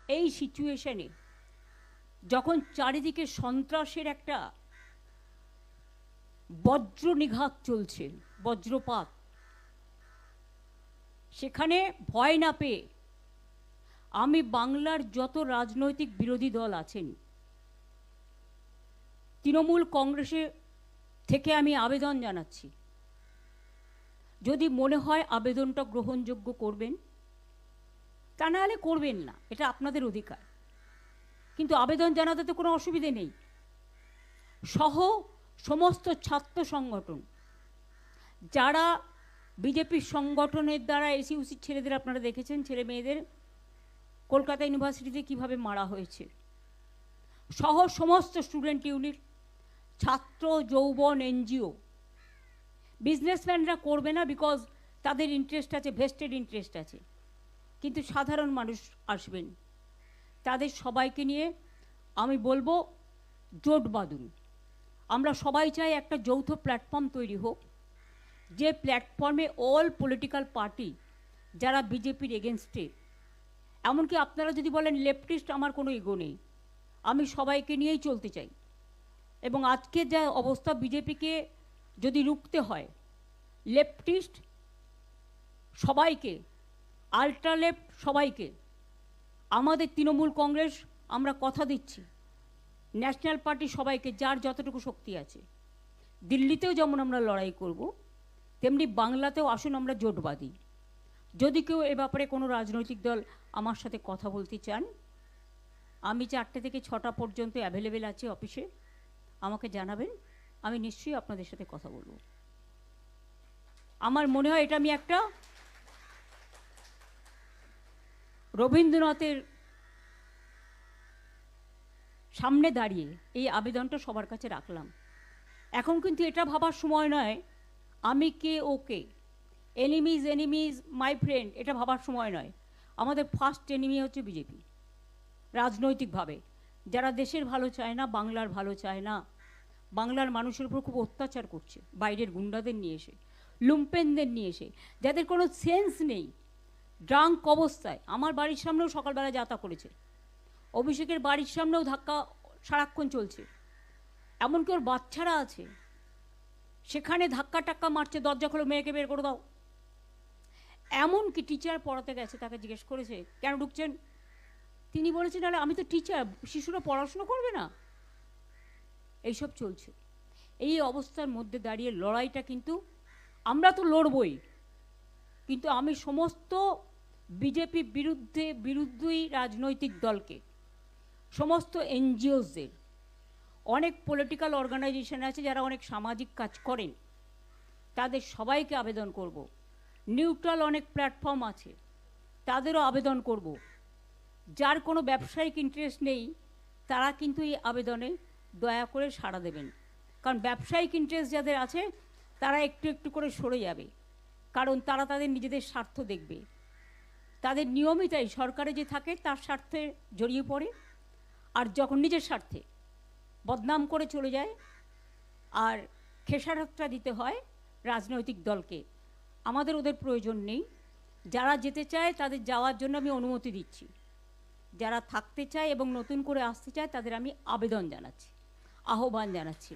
এই সিচুয়েশনে যখন চারিদিকে সন্ত্রাসের একটা বজ্র নিঘাত চলছে, বজ্রপাত, সেখানে ভয় না পেয়ে আমি বাংলার যত রাজনৈতিক বিরোধী দল আছেন, তৃণমূল কংগ্রেসে থেকে আমি আবেদন জানাচ্ছি, যদি মনে হয় আবেদনটা গ্রহণযোগ্য করবেন, তা নাহলে করবেন না, এটা আপনাদের অধিকার। কিন্তু আবেদন জানাতে তো কোনো অসুবিধে নেই। সহ সমস্ত ছাত্র সংগঠন, যারা বিজেপির সংগঠনের দ্বারা এসইউসির ছেলেদের আপনারা দেখেছেন, ছেলে মেয়েদের কলকাতা ইউনিভার্সিটিতে কিভাবে মারা হয়েছে, সহ সমস্ত স্টুডেন্ট ইউনিট, ছাত্র যৌবন, এনজিও, বিজনেসম্যানরা করবে না, বিকজ তাদের ইন্টারেস্ট আছে, ভেস্টেড ইন্টারেস্ট আছে, কিন্তু সাধারণ মানুষ আসবেন। তাদের সবাইকে নিয়ে আমি বলবো জোট বাঁধুন। আমরা সবাই চাই একটা যৌথ প্ল্যাটফর্ম তৈরি হোক, যে প্ল্যাটফর্মে অল পলিটিক্যাল পার্টি যারা বিজেপির এগেনস্টে, এমনকি আপনারা যদি বলেন লেফটিস্ট, আমার কোনো ইগো নেই, আমি সবাইকে নিয়েই চলতে চাই। এবং আজকে যা অবস্থা, বিজেপিকে যদি রুখতে হয়, লেফটিস্ট সবাইকে, আল্ট্রা লেফট সবাইকে, আমাদের তৃণমূল কংগ্রেস আমরা কথা দিচ্ছি, ন্যাশনাল পার্টি সবাইকে, যার যতটুকু শক্তি আছে, দিল্লিতেও যেমন আমরা লড়াই করব, তেমনি বাংলাতেও আসুন আমরা জোট বাঁধি। যদি কেউ এ ব্যাপারে কোনো রাজনৈতিক দল আমার সাথে কথা বলতে চান, আমি 4টে থেকে 6টা পর্যন্ত অ্যাভেলেবেল আছি অফিসে, আমাকে জানাবেন, আমি নিশ্চয়ই আপনাদের সাথে কথা বলবো। আমার মনে হয় এটা আমি একটা রবীন্দ্রনাথের সামনে দাঁড়িয়ে এই আবেদনটা সবার কাছে রাখলাম। এখন কিন্তু এটা ভাবার সময় নয় আমি কে ওকে, এনিমিজ এনিমিজ মাই ফ্রেন্ড, এটা ভাবার সময় নয়। আমাদের ফার্স্ট এনিমি হচ্ছে বিজেপি, রাজনৈতিকভাবে যারা দেশের ভালো চায় না, বাংলার ভালো চায় না, বাংলার মানুষের উপর খুব অত্যাচার করছে, বাইরের গুন্ডাদের নিয়ে এসে, লুম্পেনদের নিয়ে এসে, যাদের কোনো সেন্স নেই, ড্রাঙ্ক অবস্থায়। আমার বাড়ির সামনেও সকালবেলা যাতা করেছে, অভিষেকের বাড়ির সামনেও ধাক্কা সারাক্ষণ চলছে, এমনকি ওর বাচ্চারা আছে, সেখানে ধাক্কা টাক্কা মারছে, দরজা খোলো, মেয়েকে বের করে দাও। এমনকি টিচার পড়াতে গেছে, তাকে জিজ্ঞেস করেছে কেন ঢুকছেন, তিনি বলেছেন আরে আমি তো টিচার, শিশুরা পড়াশুনো করবে না। এইসব চলছে। এই অবস্থার মধ্যে দাঁড়িয়ে লড়াইটা কিন্তু আমরা তো লড়বই, কিন্তু আমি সমস্ত বিজেপি বিরুদ্ধেই রাজনৈতিক দলকে, সমস্ত এনজিওসদের, অনেক পলিটিক্যাল অর্গানাইজেশন আছে যারা অনেক সামাজিক কাজ করেন, তাদের সবাইকে আবেদন করব। নিউট্রাল অনেক প্ল্যাটফর্ম আছে, তাদেরও আবেদন করব। যার কোনো ব্যবসায়িক ইন্টারেস্ট নেই, তারা কিন্তু এই আবেদনে দয়া করে সাড়া দেবেন, কারণ ব্যবসায়িক ইন্টারেস্ট যাদের আছে তারা একটু একটু করে সরে যাবে, কারণ তারা তাদের নিজেদের স্বার্থ দেখবে। তাদের নিয়মিতই সরকারে যে থাকে তার স্বার্থে জড়িয়ে পড়ে, আর যখন নিজের স্বার্থে বদনাম করে চলে যায়, আর খেসারতটা দিতে হয় রাজনৈতিক দলকে। আমাদের ওদের প্রয়োজন নেই। যারা যেতে চায় তাদের যাওয়ার জন্য আমি অনুমতি দিচ্ছি, যারা থাকতে চায় এবং নতুন করে আসতে চায় তাদের আমি আবেদন জানাচ্ছি, আহ্বান জানাচ্ছি।